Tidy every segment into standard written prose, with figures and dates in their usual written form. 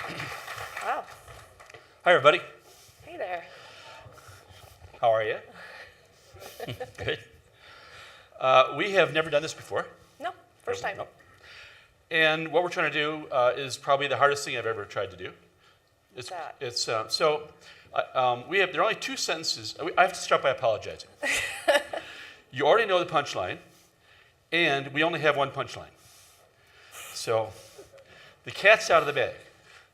Wow. Hi, everybody. Hey there. How are you? Good. We have never done this before. No, first time. Nope. And what we're trying to do is probably the hardest thing I've ever tried to do. It's that? there are only two sentences. I have to start by apologizing. You already know the punchline, and we only have one punchline. So the cat's out of the bag.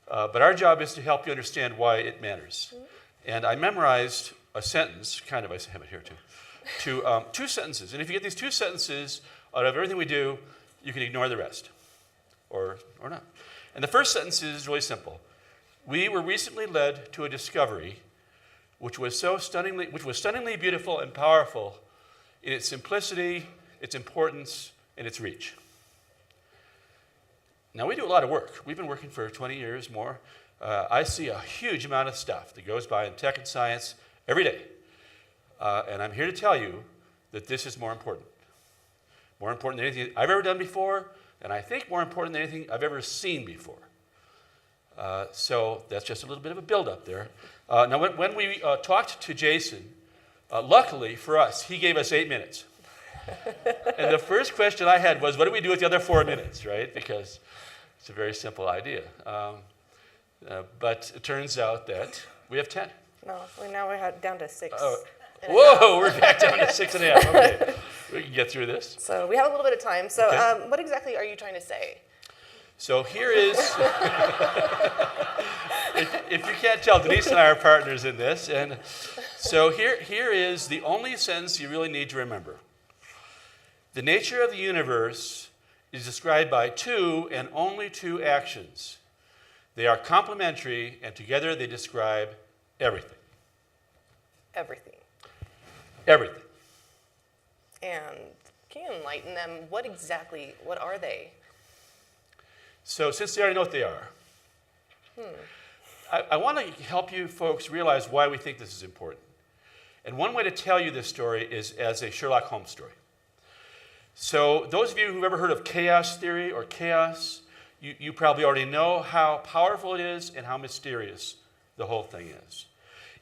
But our job is to help you understand why it matters. Mm-hmm. And I memorized a sentence, I have it here too, to two sentences. And if you get these two sentences out of everything we do, you can ignore the rest, or not. And the first sentence is really simple. We were recently led to a discovery which was stunningly beautiful and powerful in its simplicity, its importance, and its reach. Now, we do a lot of work. We've been working for 20 years more. I see a huge amount of stuff that goes by in tech and science every day. And I'm here to tell you that this is more important. More important than anything I've ever done before, and I think more important than anything I've ever seen before. So that's just a little bit of a build-up there. Now, when we talked to Jason, luckily for us, he gave us 8 minutes. And the first question I had was, what do we do with the other 4 minutes, right? Because it's a very simple idea. But it turns out that we have 10. No, now we're down to 6. Whoa, we're back down to 6.5. Okay, we can get through this. So we have a little bit of time. So Okay. What exactly are you trying to say? So here is, if you can't tell, Denyse and I are partners in this. And so here is the only sentence you really need to remember. The nature of the universe is described by 2 and only 2 actions. They are complementary, and together they describe everything. Everything. Everything. And can you enlighten them? What are they? So since they already know what they are, I want to help you folks realize why we think this is important. And one way to tell you this story is as a Sherlock Holmes story. So those of you who've ever heard of chaos theory or chaos, you probably already know how powerful it is and how mysterious the whole thing is.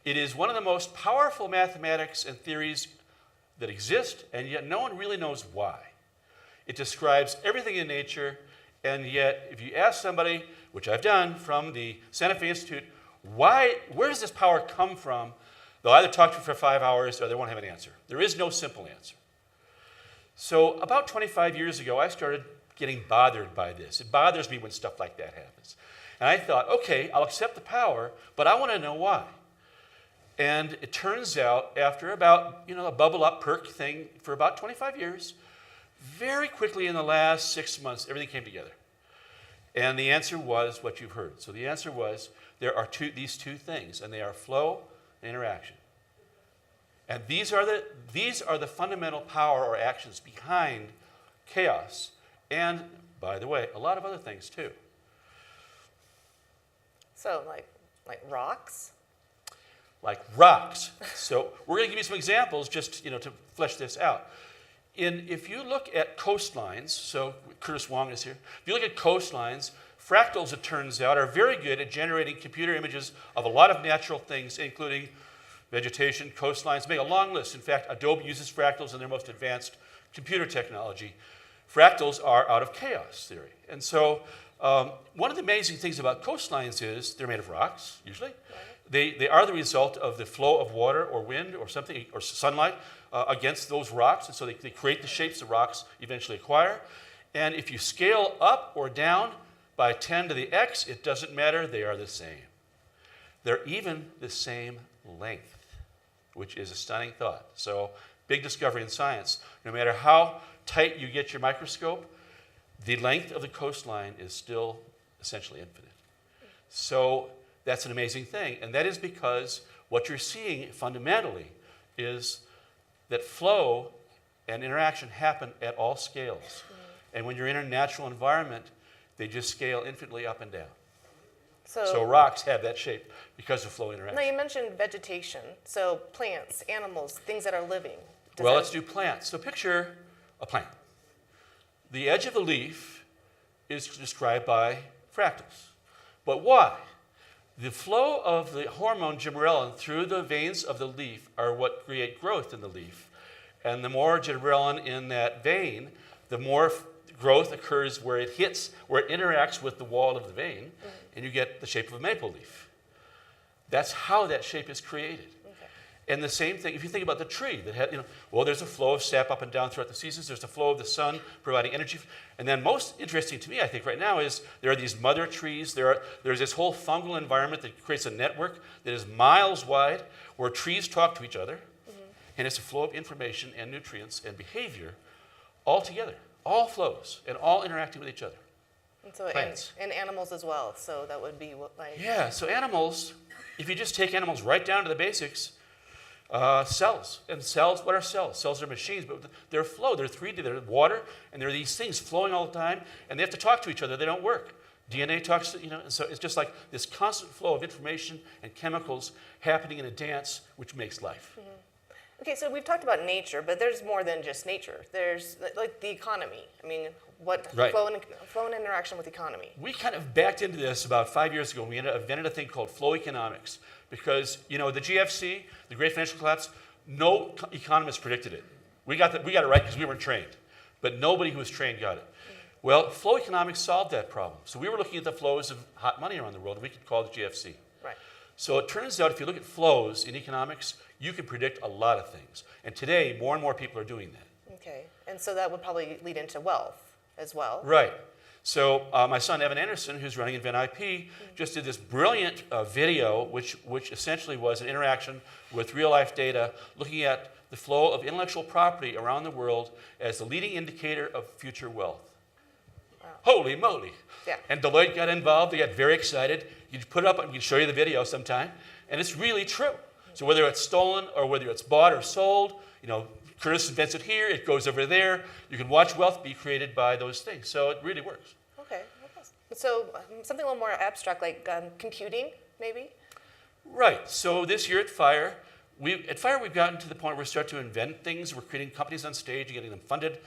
It is one of the most powerful mathematics and theories that exist, and yet no one really knows why. It describes everything in nature, and yet if you ask somebody, which I've done from the Santa Fe Institute, where does this power come from? They'll either talk to you for 5 hours or they won't have an answer. There is no simple answer. So about 25 years ago, I started getting bothered by this. It bothers me when stuff like that happens. And I thought, okay, I'll accept the power, but I want to know why. And it turns out, after about, a bubble-up perk thing for about 25 years, very quickly in the last 6 months, everything came together. And the answer was what you've heard. So the answer was there are these two things, and they are flow and interaction. And these are the fundamental power or actions behind chaos. And, by the way, a lot of other things too. So like rocks? Like rocks. So we're going to give you some examples just to flesh this out. If you look at coastlines, so Curtis Wong is here. If you look at coastlines, fractals, it turns out, are very good at generating computer images of a lot of natural things, including vegetation, coastlines, make a long list. In fact, Adobe uses fractals in their most advanced computer technology. Fractals are out of chaos theory. And so one of the amazing things about coastlines is they're made of rocks, usually. Right. They are the result of the flow of water or wind or something, or sunlight against those rocks. And so they create the shapes the rocks eventually acquire. And if you scale up or down by 10 to the x, it doesn't matter. They are the same. They're even the same length, which is a stunning thought. So, big discovery in science. No matter how tight you get your microscope, the length of the coastline is still essentially infinite. So, that's an amazing thing. And that is because what you're seeing fundamentally is that flow and interaction happen at all scales. And when you're in a natural environment, they just scale infinitely up and down. So rocks have that shape because of flow interaction. Now you mentioned vegetation, so plants, animals, things that are living. Let's do plants. So picture a plant. The edge of the leaf is described by fractals. But why? The flow of the hormone gibberellin through the veins of the leaf are what create growth in the leaf. And the more gibberellin in that vein, the more growth occurs where it hits, where it interacts with the wall of the vein, and you get the shape of a maple leaf. That's how that shape is created. And the same thing, if you think about the tree, that had, well, there's a flow of sap up and down throughout the seasons. There's the flow of the sun providing energy. And then most interesting to me, I think, right now is there are these mother trees. There's this whole fungal environment that creates a network that is miles wide where trees talk to each other. And it's a flow of information and nutrients and behavior all together, all flows, and all interacting with each other. And so, and animals as well. So that would be what, like... Yeah, so animals, if you just take animals right down to the basics, cells. And cells, what are cells? Cells are machines, but they're flow. They're 3D. They're water, and there are these things flowing all the time, and they have to talk to each other. They don't work. DNA talks to, and so it's just like this constant flow of information and chemicals happening in a dance, which makes life. Okay, so we've talked about nature, but there's more than just nature. There's like the economy. I mean, what flow and interaction with economy. We kind of backed into this about 5 years ago. We invented a thing called flow economics because, the GFC, the Great Financial Collapse, no economist predicted it. We got it right because we weren't trained, but nobody who was trained got it. Well, flow economics solved that problem. So we were looking at the flows of hot money around the world, and we could call it GFC. Right. So it turns out if you look at flows in economics, you can predict a lot of things. And today, more and more people are doing that. Okay, and so that would probably lead into wealth as well. Right. So my son, Evan Anderson, who's running Invent IP, just did this brilliant video, which essentially was an interaction with real-life data, looking at the flow of intellectual property around the world as the leading indicator of future wealth. Wow. Holy moly. Yeah. And Deloitte got involved. They got very excited. You put it up, and we can show you the video sometime. And it's really true. So whether it's stolen or whether it's bought or sold, Curtis invents it here, it goes over there. You can watch wealth be created by those things. So it really works. Okay. So something a little more abstract, like computing, maybe? Right. So this year at FIRE, we've gotten to the point where we start to invent things. We're creating companies on stage and getting them funded.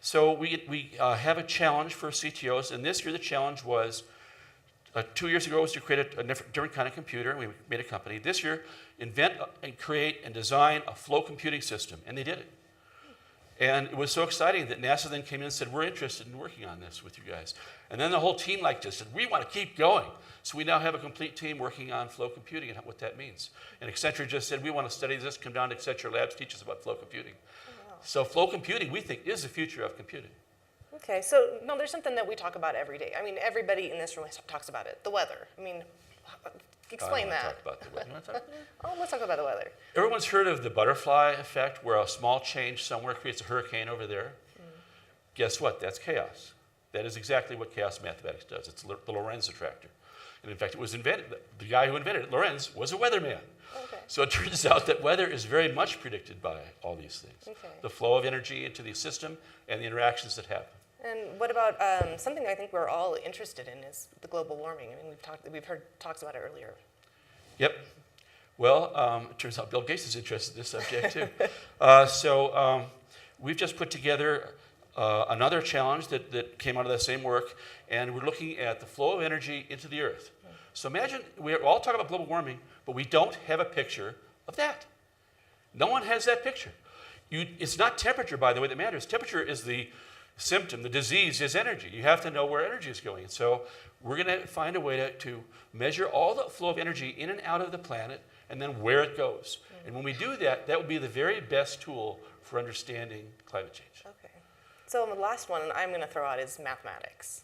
So we have a challenge for CTOs, and this year the challenge was 2 years ago was to create a different kind of computer, and we made a company. This year, invent and create and design a flow computing system, and they did it. And it was so exciting that NASA then came in and said, we're interested in working on this with you guys. And then the whole team liked us, said, we want to keep going. So we now have a complete team working on flow computing and what that means. And Accenture just said, we want to study this, come down to Accenture Labs, teach us about flow computing. Oh, wow. So flow computing, we think, is the future of computing. Okay, so no, there's something that we talk about every day. I mean, everybody in this room talks about it, the weather. I mean, explain that. Talk about the weather. You want to talk about it? Oh, let's talk about the weather. Everyone's heard of the butterfly effect, where a small change somewhere creates a hurricane over there. Guess what? That's chaos. That is exactly what chaos mathematics does. It's the Lorentz attractor. And in fact, it was invented, the guy who invented it, Lorentz, was a weatherman. Okay. So it turns out that weather is very much predicted by all these things. Okay. The flow of energy into the system and the interactions that happen. And what about something I think we're all interested in is the global warming. I mean, we've heard talks about it earlier. Yep. Well, it turns out Bill Gates is interested in this subject too. So we've just put together another challenge that came out of that same work, and we're looking at the flow of energy into the Earth. So imagine we're all talking about global warming, but we don't have a picture of that. No one has that picture. It's not temperature, by the way, that matters. Temperature is the symptom. The disease is energy. You have to know where energy is going. So we're going to find a way to measure all the flow of energy in and out of the planet and then where it goes. And when we do that, that will be the very best tool for understanding climate change. Okay. So the last one I'm going to throw out is mathematics.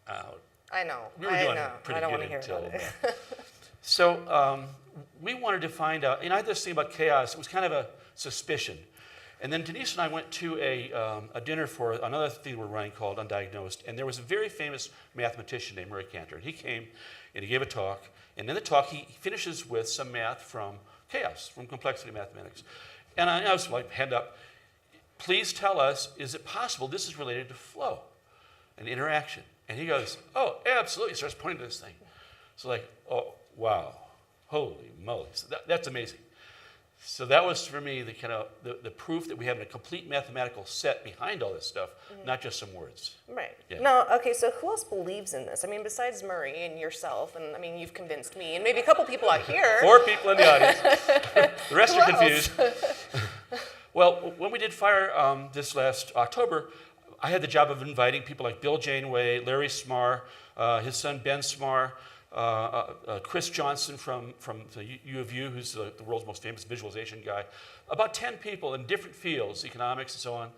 I know. We were doing pretty good until So we wanted to find out, I had this thing about chaos. It was kind of a suspicion. And then Denyse and I went to a dinner for another thing we're running called Undiagnosed, and there was a very famous mathematician named Murray Cantor. He came and he gave a talk, and in the talk he finishes with some math from chaos, from complexity mathematics. And I was like, hand up, please tell us, is it possible this is related to flow and interaction? And he goes, oh, absolutely. He starts pointing to this thing. So like, oh, wow, holy moly. So that's amazing. So that was for me the kind of the proof that we have a complete mathematical set behind all this stuff, not just some words. Right. Yeah. No, okay, so who else believes in this? I mean, besides Murray and yourself, and I mean, you've convinced me, and maybe a couple people out here. 4 people in the audience. The rest Who are else? confused. Well, when we did FIRE this last October, I had the job of inviting people like Bill Janeway, Larry Smarr, his son Ben Smarr, Chris Johnson from the U of U, who's the world's most famous visualization guy. About 10 people in different fields, economics and so on,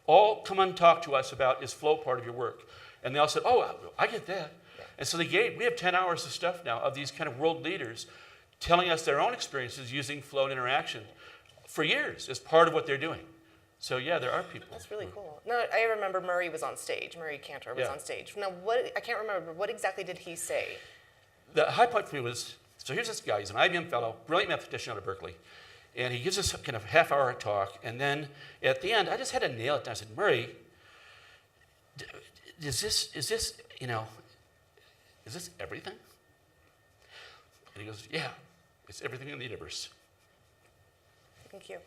all come and talk to us about, is flow part of your work? And they all said, oh, I get that. Yeah. And so we have 10 hours of stuff now of these kind of world leaders telling us their own experiences using flow and interaction for years as part of what they're doing. So yeah, there are people. That's really cool. No, I remember Murray was on stage. Murray Cantor was on stage. Now, I can't remember, what exactly did he say? The high point for me was, so here's this guy, he's an IBM fellow, brilliant mathematician out of Berkeley, and he gives us kind of half-hour talk, and then at the end, I just had to nail it down. I said, Murray, is this everything? And he goes, yeah, it's everything in the universe. Thank you.